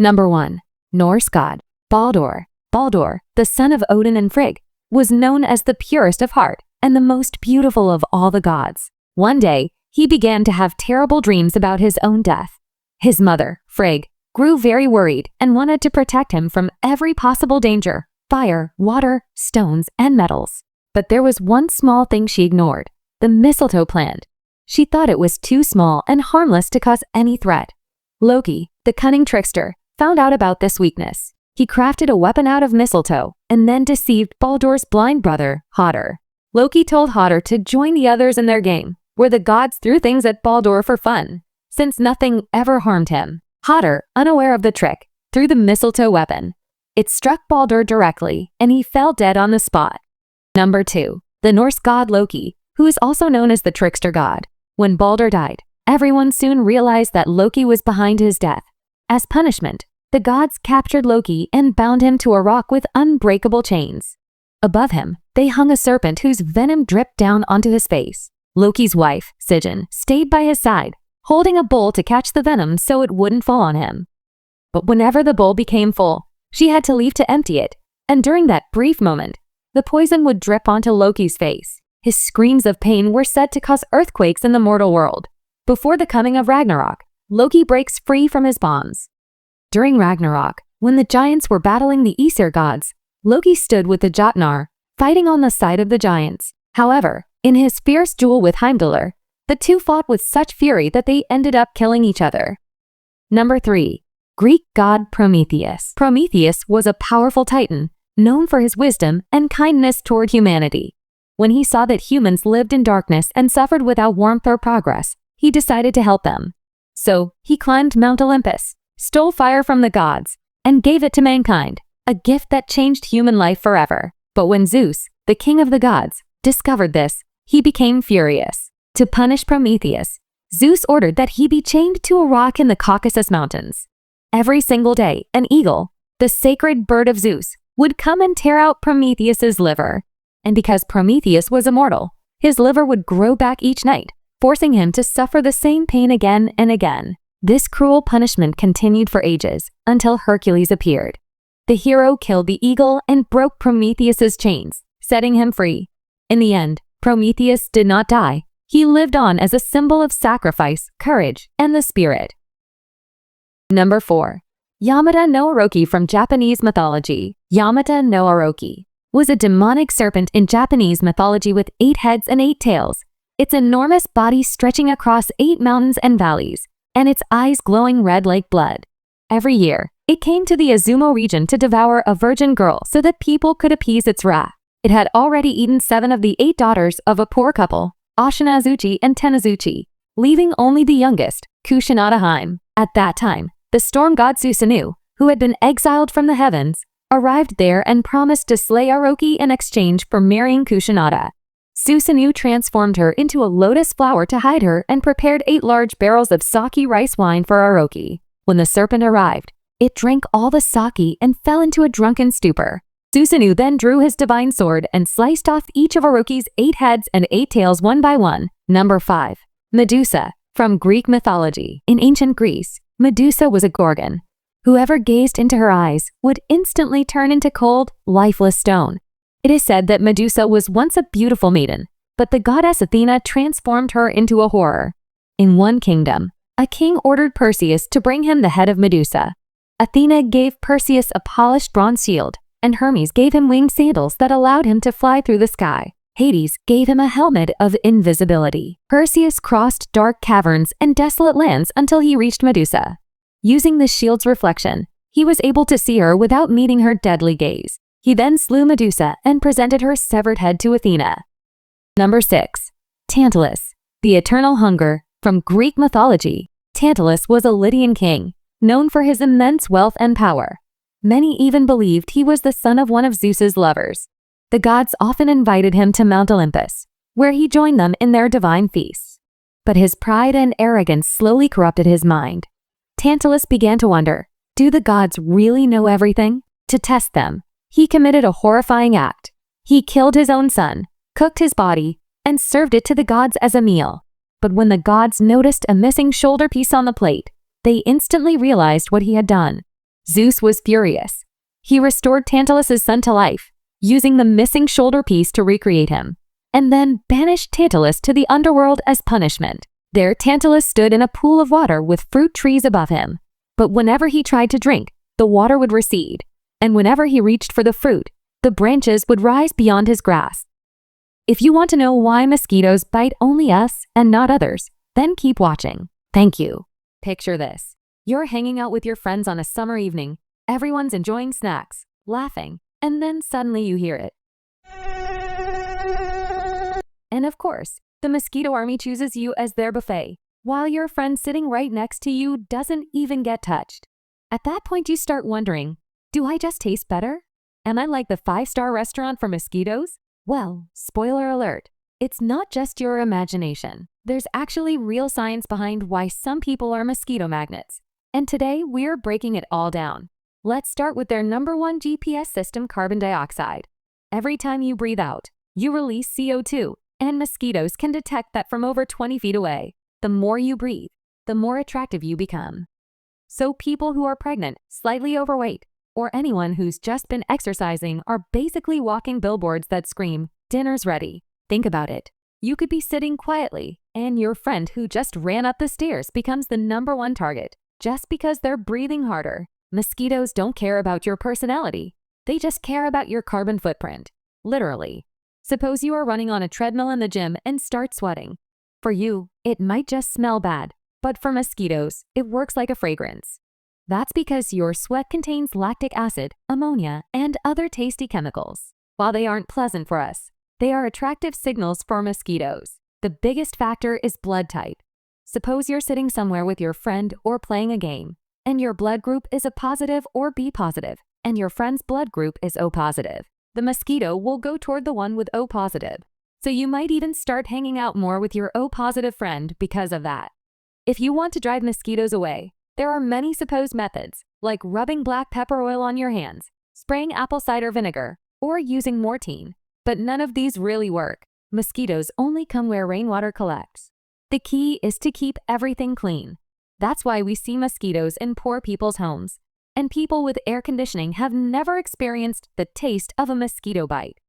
Number 1. Norse god Baldur. Baldur, the son of Odin and Frigg, was known as the purest of heart and the most beautiful of all the gods. One day, he began to have terrible dreams about his own death. His mother, Frigg, grew very worried and wanted to protect him from every possible danger: fire, water, stones, and metals. But there was one small thing she ignored: the mistletoe plant. She thought it was too small and harmless to cause any threat. Loki, the cunning trickster, found out about this weakness. He crafted a weapon out of mistletoe and then deceived Baldur's blind brother, Hodder. Loki told Hodder to join the others in their game, where the gods threw things at Baldur for fun, since nothing ever harmed him. Hodder, unaware of the trick, threw the mistletoe weapon. It struck Baldur directly, and he fell dead on the spot. Number 2. The Norse god Loki, who is also known as the trickster god. When Baldur died, everyone soon realized that Loki was behind his death. As punishment, the gods captured Loki and bound him to a rock with unbreakable chains. Above him, they hung a serpent whose venom dripped down onto his face. Loki's wife, Sigyn, stayed by his side, holding a bowl to catch the venom so it wouldn't fall on him. But whenever the bowl became full, she had to leave to empty it, and during that brief moment, the poison would drip onto Loki's face. His screams of pain were said to cause earthquakes in the mortal world. Before the coming of Ragnarok, Loki breaks free from his bonds. During Ragnarok, when the giants were battling the Aesir gods, Loki stood with the Jotnar, fighting on the side of the giants. However, in his fierce duel with Heimdallr, the two fought with such fury that they ended up killing each other. Number 3. Greek god Prometheus. Prometheus was a powerful titan, known for his wisdom and kindness toward humanity. When he saw that humans lived in darkness and suffered without warmth or progress, he decided to help them. So, he climbed Mount Olympus, stole fire from the gods, and gave it to mankind, a gift that changed human life forever. But when Zeus, the king of the gods, discovered this, he became furious. To punish Prometheus, Zeus ordered that he be chained to a rock in the Caucasus Mountains. Every single day, an eagle, the sacred bird of Zeus, would come and tear out Prometheus's liver. And because Prometheus was immortal, his liver would grow back each night, forcing him to suffer the same pain again and again. This cruel punishment continued for ages, until Hercules appeared. The hero killed the eagle and broke Prometheus's chains, setting him free. In the end, Prometheus did not die. He lived on as a symbol of sacrifice, courage, and the spirit. Number 4. Yamata no Orochi from Japanese mythology. Yamata no Orochi was a demonic serpent in Japanese mythology with 8 heads and 8 tails, its enormous body stretching across 8 mountains and valleys, and its eyes glowing red like blood. Every year, it came to the Izumo region to devour a virgin girl so that people could appease its wrath. It had already eaten 7 of the 8 daughters of a poor couple, Ashinazuchi and Tenazuchi, leaving only the youngest, Kushinada Haim. At that time, the storm god Susanoo, who had been exiled from the heavens, arrived there and promised to slay Orochi in exchange for marrying Kushinada. Susanoo transformed her into a lotus flower to hide her and prepared 8 large barrels of sake rice wine for Orochi. When the serpent arrived, it drank all the sake and fell into a drunken stupor. Susanoo then drew his divine sword and sliced off each of Orochi's 8 heads and 8 tails one by one. Number 5. Medusa, from Greek mythology. In ancient Greece, Medusa was a gorgon. Whoever gazed into her eyes would instantly turn into cold, lifeless stone. It is said that Medusa was once a beautiful maiden, but the goddess Athena transformed her into a horror. In one kingdom, a king ordered Perseus to bring him the head of Medusa. Athena gave Perseus a polished bronze shield, and Hermes gave him winged sandals that allowed him to fly through the sky. Hades gave him a helmet of invisibility. Perseus crossed dark caverns and desolate lands until he reached Medusa. Using the shield's reflection, he was able to see her without meeting her deadly gaze. He then slew Medusa and presented her severed head to Athena. Number 6. Tantalus, the eternal hunger, from Greek mythology. Tantalus was a Lydian king, known for his immense wealth and power. Many even believed he was the son of one of Zeus's lovers. The gods often invited him to Mount Olympus, where he joined them in their divine feasts. But his pride and arrogance slowly corrupted his mind. Tantalus began to wonder, do the gods really know everything? To test them, he committed a horrifying act. He killed his own son, cooked his body, and served it to the gods as a meal. But when the gods noticed a missing shoulder piece on the plate, they instantly realized what he had done. Zeus was furious. He restored Tantalus' son to life, using the missing shoulder piece to recreate him, and then banished Tantalus to the underworld as punishment. There, Tantalus stood in a pool of water with fruit trees above him. But whenever he tried to drink, the water would recede, and whenever he reached for the fruit, the branches would rise beyond his grasp. If you want to know why mosquitoes bite only us and not others, then keep watching. Thank you. Picture this. You're hanging out with your friends on a summer evening. Everyone's enjoying snacks, laughing, and then suddenly you hear it. And of course, the mosquito army chooses you as their buffet, while your friend sitting right next to you doesn't even get touched. At that point, you start wondering, do I just taste better? Am I like the 5-star restaurant for mosquitoes? Well, spoiler alert, it's not just your imagination. There's actually real science behind why some people are mosquito magnets. And today, we're breaking it all down. Let's start with their #1 GPS system, carbon dioxide. Every time you breathe out, you release CO2, and mosquitoes can detect that from over 20 feet away. The more you breathe, the more attractive you become. So people who are pregnant, slightly overweight, or anyone who's just been exercising are basically walking billboards that scream, "Dinner's ready." Think about it. You could be sitting quietly, and your friend who just ran up the stairs becomes the #1 target, just because they're breathing harder. Mosquitoes don't care about your personality. They just care about your carbon footprint. Literally. Suppose you are running on a treadmill in the gym and start sweating. For you, it might just smell bad, but for mosquitoes, it works like a fragrance. That's because your sweat contains lactic acid, ammonia, and other tasty chemicals. While they aren't pleasant for us, they are attractive signals for mosquitoes. The biggest factor is blood type. Suppose you're sitting somewhere with your friend or playing a game, and your blood group is a positive or B positive, and your friend's blood group is O positive. The mosquito will go toward the one with O positive. So you might even start hanging out more with your O positive friend because of that. If you want to drive mosquitoes away, there are many supposed methods, like rubbing black pepper oil on your hands, spraying apple cider vinegar, or using Mortein. But none of these really work. Mosquitoes only come where rainwater collects. The key is to keep everything clean. That's why we see mosquitoes in poor people's homes. And people with air conditioning have never experienced the taste of a mosquito bite.